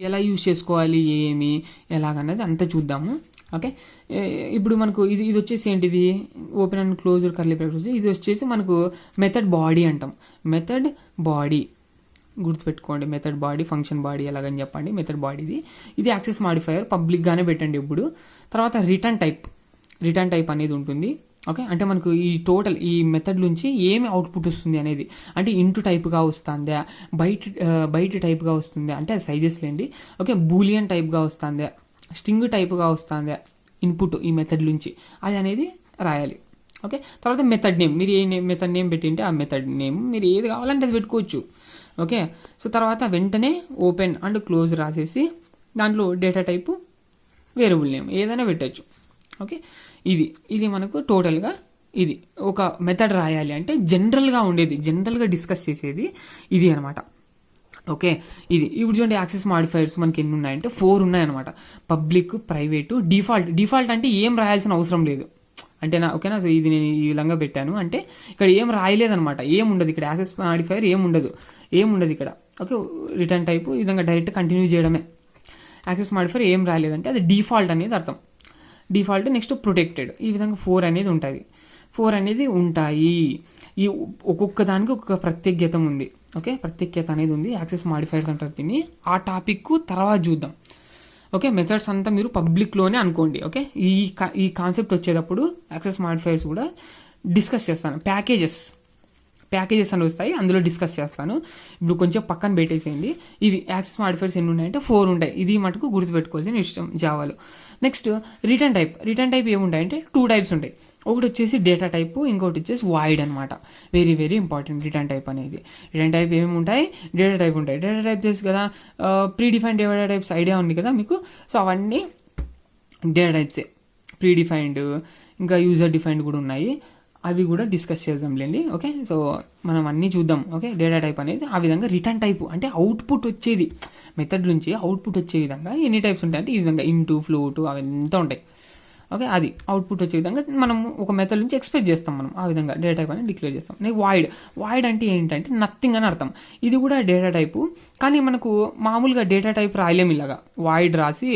ఎలా యూజ్ చేసుకోవాలి, ఏమి ఎలాగన్నది అంతా చూద్దాము. ఓకే, ఇప్పుడు మనకు ఇది వచ్చేసి ఏంటిది, open and closed curly brackets. ఇది వచ్చేసి మనకు మెథడ్ బాడీ అంటాం. మెథడ్ బాడీ గుర్తుపెట్టుకోండి, మెథడ్ బాడీ, ఫంక్షన్ బాడీ ఎలాగని చెప్పండి. మెథడ్ బాడీది ఇది యాక్సెస్ మాడిఫైయర్ పబ్లిక్గానే పెట్టండి ఇప్పుడు. తర్వాత రిటర్న్ టైప్ అనేది ఉంటుంది. ఓకే, అంటే మనకు ఈ టోటల్ ఈ మెథడ్ నుంచి ఏమి అవుట్పుట్ వస్తుంది అనేది, అంటే ఇంటూ టైప్గా వస్తుందా, బైట్ టైప్గా వస్తుందా, అంటే అది సైజెస్ లేండి. ఓకే, బూలియన్ టైప్గా వస్తుందా, స్ట్రింగ్ టైప్గా వస్తుందా ఇన్పుట్ ఈ మెథడ్ నుంచి, అది అనేది రాయాలి. ఓకే, తర్వాత మెథడ్ నేమ్, మీరు ఏ మెథడ్ నేమ్ పెట్టింటే ఆ మెథడ్ నేమ్ మీరు ఏది కావాలంటే అది పెట్టుకోవచ్చు. ఓకే, సో తర్వాత వెంటనే ఓపెన్ అండ్ క్లోజ్ రాసేసి దాంట్లో డేటా టైపు, వేరియబుల్ నేమ్ ఏదైనా పెట్టచ్చు. ఓకే, ఇది మనకు టోటల్గా ఇది ఒక మెథడ్ రాయాలి అంటే జనరల్గా డిస్కస్ చేసేది ఇది అనమాట. ఓకే, ఇప్పుడు చూడండి యాక్సెస్ మాడిఫైయర్స్ మనకి ఎన్ని ఉన్నాయంటే 4 ఉన్నాయన్నమాట. పబ్లిక్, ప్రైవేటు, డిఫాల్ట్ అంటే ఏం రాయాల్సిన అవసరం లేదు అంటేనా. ఓకేనా, సో ఇది నేను ఈ విధంగా పెట్టాను అంటే ఇక్కడ ఏం రాయలేదనమాట, ఏం ఉండదు ఇక్కడ. యాక్సెస్ మాడిఫైయర్ ఏం ఉండదు ఇక్కడ. ఓకే, రిటర్న్ టైపు ఈ విధంగా డైరెక్ట్ కంటిన్యూ చేయడమే. యాక్సెస్ మాడిఫైయర్ ఏం రాయలేదంటే అది డిఫాల్ట్ అనేది అర్థం. డిఫాల్ట్ నెక్స్ట్ ప్రొటెక్టెడ్, ఈ విధంగా 4 అనేది ఉంటుంది. 4 అనేది ఉంటాయి. ఈ ఒక్కొక్క దానికి ఒక్కొక్క ప్రత్యేకత ఉంది. ఓకే, ప్రత్యేకత అనేది ఉంది. యాక్సెస్ మాడిఫైయర్స్ అంటారు దీన్ని. ఆ టాపిక్ తర్వాత చూద్దాం. ఓకే, మెథడ్స్ అంతా మీరు పబ్లిక్లోనే అనుకోండి. ఓకే, ఈ కాన్సెప్ట్ వచ్చేటప్పుడు యాక్సెస్ మాడిఫైయర్స్ కూడా డిస్కస్ చేస్తాను. ప్యాకేజెస్ అని వస్తాయి, అందులో డిస్కస్ చేస్తాను. ఇప్పుడు కొంచెం పక్కన పెట్టేసేయండి. ఇవి యాక్సెస్ మాడిఫైయర్స్ ఎన్ని ఉన్నాయంటే 4 ఉంటాయి. ఇది మటుకు గుర్తుపెట్టుకోవాల్సిన విషయం జావాలో. నెక్స్ట్ రిటర్న్ టైప్ ఏముంటాయంటే 2 టైప్స్ ఉంటాయి. ఒకటి వచ్చేసి డేటా టైపు, ఇంకోటి వచ్చేసి వాయిడ్ అనమాట. Very very important return type అనేది. రిటర్న్ టైప్ ఏమి ఉంటాయి, డేటా టైప్ ఉంటాయి. డేటా టైప్ తెలుసు కదా, pre defined data types idea ఉంది కదా మీకు. సో అవన్నీ డేటా టైప్సే. ప్రీ డిఫైన్డ్, ఇంకా యూజర్ డిఫైన్డ్ కూడా ఉన్నాయి. అవి కూడా డిస్కస్ చేద్దాంలేండి. ఓకే, సో మనం అన్నీ చూద్దాం. ఓకే, డేటా టైప్ అనేది ఆ విధంగా. రిటర్న్ టైపు అంటే అవుట్పుట్ వచ్చేది, మెథడ్ నుంచి అవుట్పుట్ వచ్చే విధంగా ఎన్ని టైప్స్ ఉంటాయి అంటే ఈ విధంగా ఇంటూ, ఫ్లోట్ అవంతా ఉంటాయి. ఓకే, అది అవుట్పుట్ వచ్చే విధంగా మనం ఒక మెథడ్ నుంచి ఎక్స్పెక్ట్ చేస్తాం మనం. ఆ విధంగా డేటా టైప్ అనేది డిక్లేర్ చేస్తాం. నెక్స్ట్ వాయిడ్ అంటే ఏంటంటే నథింగ్ అని అర్థం. ఇది కూడా డేటా టైపు, కానీ మనకు మామూలుగా డేటా టైప్ రాయలేము ఇలాగా. వాయిడ్ రాసి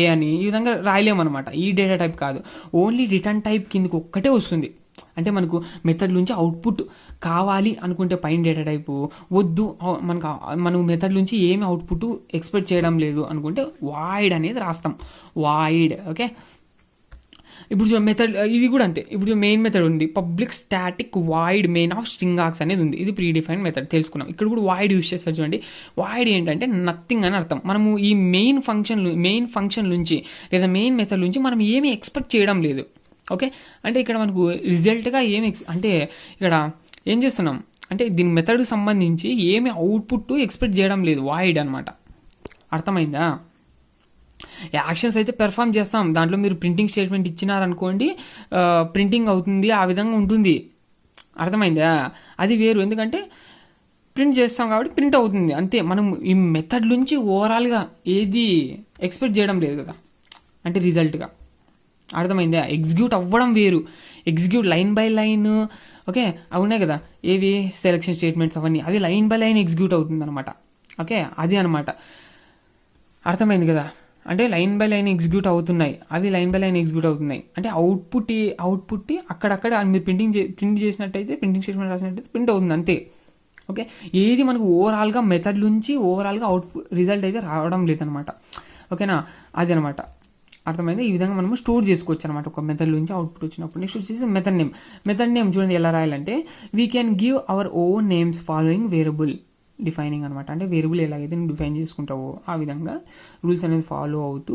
ఏ అని ఈ విధంగా రాయలేమన్నమాట. ఈ డేటా టైప్ కాదు, ఓన్లీ రిటర్న్ టైప్ కిందకి ఒక్కటే వస్తుంది. అంటే మనకు మెథడ్ నుంచి అవుట్పుట్ కావాలి అనుకుంటే పైన డేటా టైపు, వద్దు మనం మెథడ్ నుంచి ఏమి అవుట్పుట్ ఎక్స్పెక్ట్ చేయడం లేదు అనుకుంటే వాయిడ్ అనేది రాస్తాం. వాయిడ్. ఓకే, ఇప్పుడు మెథడ్ ఇది కూడా అంతే. ఇప్పుడు మెయిన్ మెథడ్ ఉంది, public static void main of string args అనేది ఉంది. ఇది ప్రీ డిఫైన్ మెథడ్ తెలుసుకున్నాం. ఇక్కడ కూడా వాయిడ్ యూజ్ చేస్తారు చూడండి. వాయిడ్ ఏంటంటే నథింగ్ అని అర్థం. మనము ఈ మెయిన్ ఫంక్షన్ నుంచి లేదా మెయిన్ మెథడ్ నుంచి మనం ఏమీ ఎక్స్పెక్ట్ చేయడం లేదు. ఓకే, అంటే ఇక్కడ మనకు రిజల్ట్గా అంటే ఇక్కడ ఏం చేస్తున్నాం అంటే దీని మెథడ్కి సంబంధించి ఏమి అవుట్పుట్ ఎక్స్పెక్ట్ చేయడం లేదు. వాయిడ్ అనమాట. అర్థమైందా? యాక్షన్స్ అయితే పెర్ఫామ్ చేస్తాం. దాంట్లో మీరు ప్రింటింగ్ స్టేట్మెంట్ ఇచ్చినారనుకోండి, ప్రింటింగ్ అవుతుంది, ఆ విధంగా ఉంటుంది. అర్థమైందా? అది వేరు, ఎందుకంటే ప్రింట్ చేస్తాం కాబట్టి ప్రింట్ అవుతుంది అంతే. మనం ఈ మెథడ్ నుంచి ఓవరాల్గా ఏది ఎక్స్పెక్ట్ చేయడం లేదు కదా, అంటే రిజల్ట్గా. అర్థమైందా? ఎగ్జిక్యూట్ అవ్వడం వేరు, execute line by line. Okay, అవి ఉన్నాయి కదా, ఏవి సెలెక్షన్ స్టేట్మెంట్స్ అవన్నీ, అవి లైన్ బై లైన్ ఎగ్జిక్యూట్ అవుతుంది అనమాట. ఓకే, అది అనమాట. అర్థమైంది కదా, అంటే లైన్ బై లైన్ ఎగ్జిక్యూట్ అవుతున్నాయి, అవి లైన్ బై లైన్ ఎగ్జిక్యూట్ అవుతున్నాయి. అంటే అవుట్పుట్ అక్కడక్కడ మీరు ప్రింట్ చేసినట్టయితే, ప్రింటింగ్ స్టేట్మెంట్ రాసినట్టయితే ప్రింట్ అవుతుంది అంతే. ఓకే, ఏది మనకు ఓవరాల్గా మెథడ్ నుంచి ఓవరాల్గా అవుట్పుట్ రిజల్ట్ అయితే రావడం లేదనమాట. ఓకేనా, అది అనమాట. అర్థమైంది? ఈ విధంగా మనము స్టోర్ చేసుకోవచ్చు అనమాట ఒక మెథడ్ నుంచి అవుట్పుట్ వచ్చినప్పుడు. నెక్స్ట్ వచ్చేసి మెథడ్ నేమ్ చూడండి ఎలా రాయాలంటే, we can give our own names following variable defining అనమాట. అంటే వేరియబుల్ ఎలాగైతే నువ్వు డిఫైన్ చేసుకుంటావో ఆ విధంగా రూల్స్ అనేది ఫాలో అవుతూ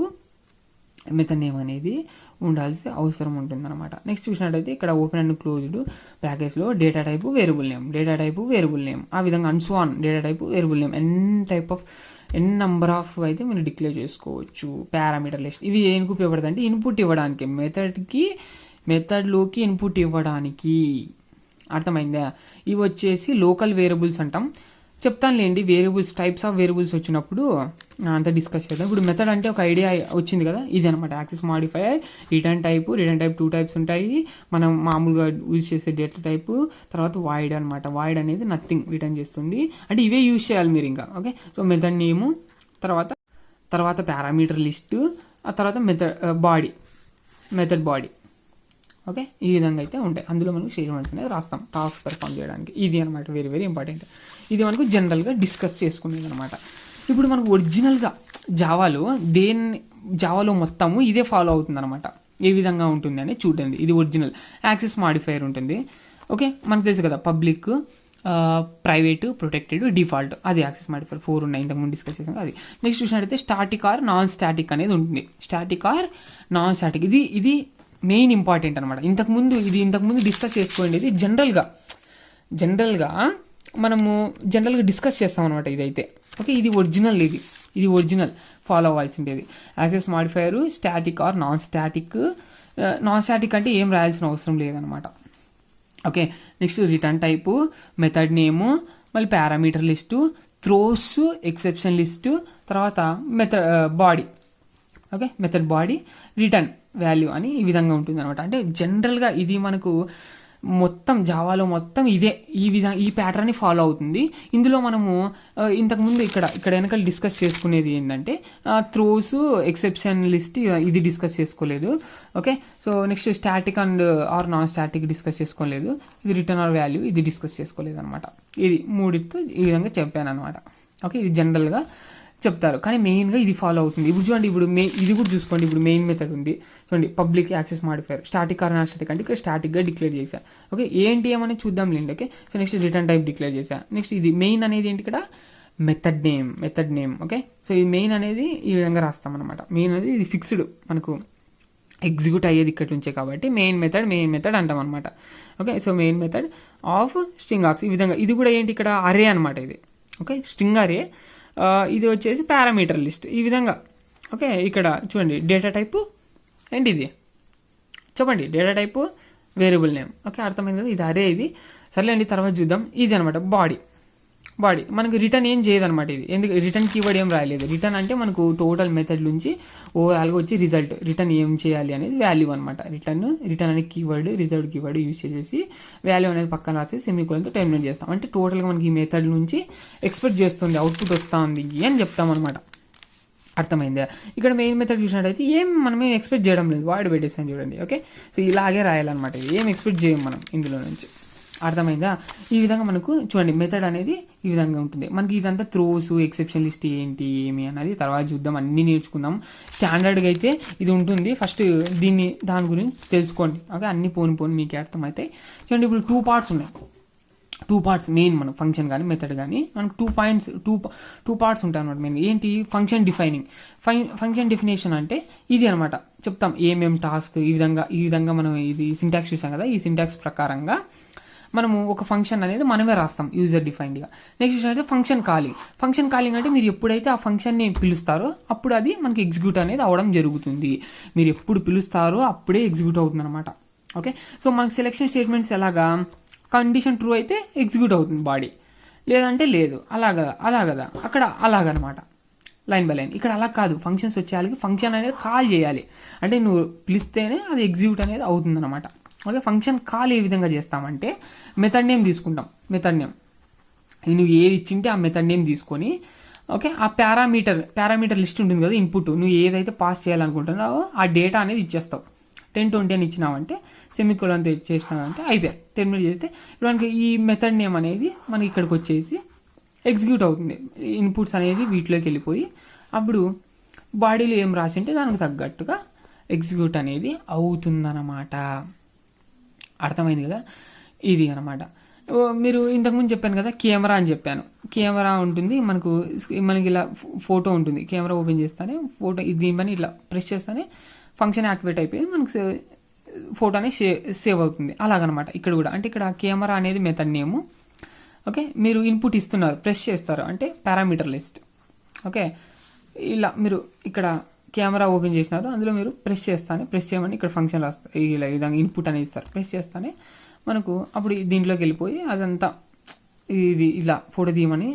మెథడ్ నేమ్ అనేది ఉండాల్సిన అవసరం ఉంటుందన్నమాట. నెక్స్ట్ చూసినట్టయితే ఇక్కడ ఓపెన్ అండ్ క్లోజ్డ్ బ్రాకెట్స్లో డేటా టైపు వేరియబుల్ నేమ్ ఆ విధంగా and so on. Data type variable name n number of అయితే మీరు డిక్లేర్ చేసుకోవచ్చు. పారామీటర్ లిస్ట్ ఇవి ఏనికి ఉపయోగపడుతుంది అంటే ఇన్పుట్ ఇవ్వడానికి, మెథడ్లోకి ఇన్పుట్ ఇవ్వడానికి. అర్థమైందా? ఇవి వచ్చేసి లోకల్ వేరియబుల్స్ అంటాం. చెప్తానులేండి, వేరియబుల్స్ టైప్స్ ఆఫ్ వేరియబుల్స్ వచ్చినప్పుడు అంతా డిస్కస్ చేద్దాం. ఇప్పుడు మెథడ్ అంటే ఒక ఐడియా వచ్చింది కదా, ఇది అనమాట access modifier. Return type 2 types ఉంటాయి. మనం మామూలుగా యూజ్ చేసే డేటా టైపు, తర్వాత వాయిడ్ అనమాట. వాయిడ్ అనేది నథింగ్ రిటర్న్ చేస్తుంది. అంటే ఇవే యూజ్ చేయాలి మీరు ఇంకా. ఓకే, సో మెథడ్ నేము, తర్వాత తర్వాత పారామీటర్ లిస్ట్, ఆ తర్వాత మెథడ్ బాడీ. ఓకే, ఈ విధంగా అయితే ఉంటాయి. అందులో మనకు స్టేట్మెంట్స్ అనేది రాస్తాం టాస్క్ పెర్ఫామ్ చేయడానికి. ఇది అనమాట వెరీ వెరీ ఇంపార్టెంట్. ఇది మనకు జనరల్గా డిస్కస్ చేసుకునేది అనమాట. ఇప్పుడు మనకు ఒరిజినల్గా జావాలో మొత్తము ఇదే ఫాలో అవుతుంది అనమాట. ఏ విధంగా ఉంటుంది అని చూడండి. ఇది ఒరిజినల్ యాక్సెస్ మాడిఫైయర్ ఉంటుంది. ఓకే, మనకు తెలుసు కదా, పబ్లిక్, ప్రైవేటు, ప్రొటెక్టెడ్, డిఫాల్ట్. అది యాక్సెస్ మాడిఫైయర్ 4 ఉన్నాయి, ఇంతకుముందు డిస్కస్ చేసాం అది. నెక్స్ట్ చూసినట్టయితే స్టాటిక్ ఆర్ నాన్ స్టాటిక్ అనేది ఉంటుంది. స్టాటిక్ ఆర్ నాన్ స్టాటిక్ ఇది మెయిన్ ఇంపార్టెంట్ అనమాట. ఇంతకుముందు డిస్కస్ చేసుకోండి. జనరల్గా మనము డిస్కస్ చేస్తాం అనమాట ఇదైతే. ఓకే, ఇది ఒరిజినల్ ఫాలో అవ్వాల్సిండేది. Access modifier static or non static. Non static అంటే ఏం రాయాల్సిన అవసరం లేదనమాట. Okay, next return type, method name, మళ్ళీ parameter list, throws, exception list, తర్వాత body. Okay, method body, return value అని ఈ విధంగా ఉంటుంది అనమాట. అంటే జనరల్గా ఇది మనకు జావాలో మొత్తం ఈ ప్యాటర్న్ని ఫాలో అవుతుంది. ఇందులో మనము ఇంతకుముందు ఇక్కడ వెనకాల డిస్కస్ చేసుకునేది ఏంటంటే త్రోస్, ఎక్సెప్షన్ లిస్ట్, ఇది డిస్కస్ చేసుకోలేదు. Okay, so next static and or non static discuss చేసుకోలేదు. ఇది రిటర్న్ ఆర్ వాల్యూ, ఇది డిస్కస్ చేసుకోలేదు అనమాట. ఇది మూడితో ఈ విధంగా చెప్పాను అనమాట. ఓకే, ఇది జనరల్గా చెప్తారు, కానీ మెయిన్గా ఇది ఫాలో అవుతుంది. ఇప్పుడు చూడండి, ఇది కూడా చూసుకోండి. ఇప్పుడు మెయిన్ మెథడ్ ఉంది చూడండి, public access modifier, static or non static అంటే ఇక్కడ స్టాటిక్గా డిక్లేర్ చేశా. ఓకే, ఏంటి ఏమని చూద్దాం లేండి. Okay, so next return type declare చేశా. నెక్స్ట్ ఇది మెయిన్ అనేది ఏంటి, ఇక్కడ మెథడ్ నేమ్. ఓకే, సో ఈ మెయిన్ అనేది ఈ విధంగా రాస్తాం అనమాట. మెయిన్ అనేది ఇది ఫిక్స్డ్, మనకు ఎగ్జిక్యూట్ అయ్యేది ఇక్కడ నుంచే కాబట్టి మెయిన్ మెథడ్ అంటాం అనమాట. Okay, so main method of string args. ఈ విధంగా ఇది కూడా ఏంటి, ఇక్కడ అరే అనమాట ఇది. ఓకే, స్ట్రింగ్ అరే. ఇది వచ్చేసి పారామీటర్ లిస్ట్ ఈ విధంగా. ఓకే, ఇక్కడ చూడండి డేటా టైపు ఏంటి ఇది చెప్పండి, data type variable name. Okay, అర్థమైంది కదా, ఇది అరే. ఇది సర్లేండి, తర్వాత చూద్దాం. ఇది అనమాట బాడీ. మనకు రిటర్న్ ఏం చేయదనమాట ఇది, ఎందుకు రిటర్న్ కీవర్డ్ ఏం రాయలేదు. రిటర్న్ అంటే మనకు టోటల్ మెథడ్ నుంచి ఓవరాల్గా వచ్చి రిజల్ట్, రిటర్న్ ఏం చేయాలి అనేది వాల్యూ అనమాట. రిటర్న్ అనే కీవర్డ్, రిజల్ట్ కీవర్డ్ యూజ్ చేసేసి వాల్యూ అనేది పక్కన రాసి సెమీకోలన్తో టెర్మినేట్ చేస్తాం. అంటే టోటల్గా మనకి ఈ మెథడ్ నుంచి ఎక్స్పెక్ట్ చేస్తుంది, అవుట్పుట్ వస్తుంది అని చెప్తాం అనమాట. అర్థమైందా? ఇక్కడ మెయిన్ మెథడ్ చూసినట్టయితే మనం ఏం ఎక్స్పెక్ట్ చేయడం లేదు, వాయిడ్ పెట్టేస్తాం చూడండి. ఓకే, సో ఇలాగే రాయాలన్నమాట. ఇది ఏం ఎక్స్పెక్ట్ చేయం మనం ఇందులో నుంచి. అర్థమైందా? ఈ విధంగా మనకు చూడండి మెథడ్ అనేది ఈ విధంగా ఉంటుంది. మనకి ఇదంతా త్రోస్, ఎక్సెప్షన్ లిస్ట్ ఏమి అన్నది తర్వాత చూద్దాం, అన్నీ నేర్చుకుందాం. స్టాండర్డ్గా అయితే ఇది ఉంటుంది. ఫస్ట్ దాని గురించి తెలుసుకోండి. ఓకే, అన్ని పోను మీకు అర్థమవుతాయి. చూడండి, ఇప్పుడు 2 పార్ట్స్ ఉన్నాయి. 2 పార్ట్స్ మెయిన్ మనకు ఫంక్షన్ కానీ మెథడ్ కానీ మనకు 2 పార్ట్స్ ఉంటాయి అనమాట. మెయిన్ ఏంటి, ఫంక్షన్ డిఫైనింగ్. ఫంక్షన్ డెఫినేషన్ అంటే ఇది అనమాట. చెప్తాం ఏమేం టాస్క్, ఈ విధంగా మనం ఇది సింటాక్స్ చూసాం కదా, ఈ సింటాక్స్ ప్రకారంగా మనము ఒక ఫంక్షన్ అనేది మనమే రాస్తాం యూజర్ డిఫైన్డ్గా. నెక్స్ట్ అయితే ఫంక్షన్ కాలింగ్ అంటే మీరు ఎప్పుడైతే ఆ ఫంక్షన్ని పిలుస్తారో అప్పుడు అది మనకి ఎగ్జిక్యూట్ అనేది అవ్వడం జరుగుతుంది. మీరు ఎప్పుడు పిలుస్తారో అప్పుడే ఎగ్జిక్యూట్ అవుతుంది అనమాట. ఓకే, సో మనకి సెలెక్షన్ స్టేట్మెంట్స్ ఎలాగా, కండిషన్ ట్రూ అయితే ఎగ్జిక్యూట్ అవుతుంది బాడీ, లేదంటే లేదు. అలా కదా అక్కడ అలాగనమాట, లైన్ బై లైన్. ఇక్కడ అలా కాదు, ఫంక్షన్స్ వచ్చేయాలి, ఫంక్షన్ అనేది కాల్ చేయాలి. అంటే నువ్వు పిలిస్తేనే అది ఎగ్జిక్యూట్ అనేది అవుతుంది అనమాట. ఓకే, ఫంక్షన్ కాల్ ఏ విధంగా చేస్తామంటే మెథడ్ నేమ్ తీసుకుంటాం. మెథడ్ నేమ్ నువ్వు ఏది ఇచ్చింటే ఆ మెథడ్ నేమ్ తీసుకొని, ఓకే, ఆ పారామీటర్ లిస్ట్ ఉంటుంది కదా, ఇన్పుట్ నువ్వు ఏదైతే పాస్ చేయాలనుకుంటున్నావో ఆ డేటా అనేది ఇచ్చేస్తావు. 10, 20 అని ఇచ్చినావంటే సెమీకోలన్తో ఇచ్చేసినావంటే అయిపోయాయి, టెర్మినేట్ చేస్తే ఇప్పుడు మనకి ఈ మెథడ్ నేమ్ అనేది మనకి ఇక్కడికి వచ్చేసి ఎగ్జిక్యూట్ అవుతుంది. ఇన్పుట్స్ అనేది వీటిలోకి వెళ్ళిపోయి అప్పుడు బాడీలో ఏం రాసింటే దానికి తగ్గట్టుగా ఎగ్జిక్యూట్ అనేది అవుతుందన్నమాట. అర్థమైంది కదా, ఇది అనమాట. మీరు ఇంతకుముందు చెప్పాను కదా, కెమెరా అని చెప్పాను. కెమెరా ఉంటుంది మనకి ఇలా ఫోటో ఉంటుంది. కెమెరా ఓపెన్ చేస్తానే ఫోటో దీని ఇట్లా ప్రెస్ చేస్తానే ఫంక్షన్ యాక్టివేట్ అయిపోయి మనకు ఫోటో అనేది సేవ్ అవుతుంది. అలాగనమాట ఇక్కడ కూడా. అంటే ఇక్కడ కెమెరా అనేది మెథడ్ నేము. ఓకే, మీరు ఇన్పుట్ ఇస్తున్నారు, ప్రెస్ చేస్తారు అంటే పారామీటర్ లిస్ట్. ఓకే, ఇలా మీరు ఇక్కడ కెమెరా ఓపెన్ చేసినారు, అందులో మీరు ప్రెస్ చేయమని ఇక్కడ ఫంక్షన్ రాస్తారు. ఇలా విధంగా ఇన్పుట్ అనేది ఇస్తారు. ప్రెస్ చేస్తానే మనకు అప్పుడు దీంట్లోకి వెళ్ళిపోయి అదంతా ఇది ఇలా ఫోటో తీయమని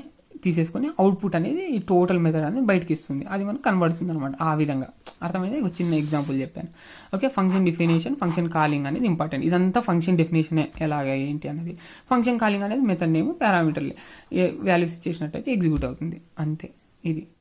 తీసేసుకొని అవుట్పుట్ అనేది ఈ టోటల్ మెథడ్ అనేది బయటకి ఇస్తుంది. అది మనకు కనబడుతుంది అనమాట. ఆ విధంగా అర్థమైంది. ఒక చిన్న ఎగ్జాంపుల్ చెప్పాను. Okay, function definition, function calling అనేది ఇంపార్టెంట్. ఇదంతా ఫంక్షన్ డెఫినేషనే, ఎలాగ ఏంటి అనేది. ఫంక్షన్ కాలింగ్ అనేది మెథడ్ నేమ్, పారామీటర్లు వాల్యూస్ ఇచ్చేసినట్టయితే ఎగ్జిక్యూట్ అవుతుంది. అంతే ఇది.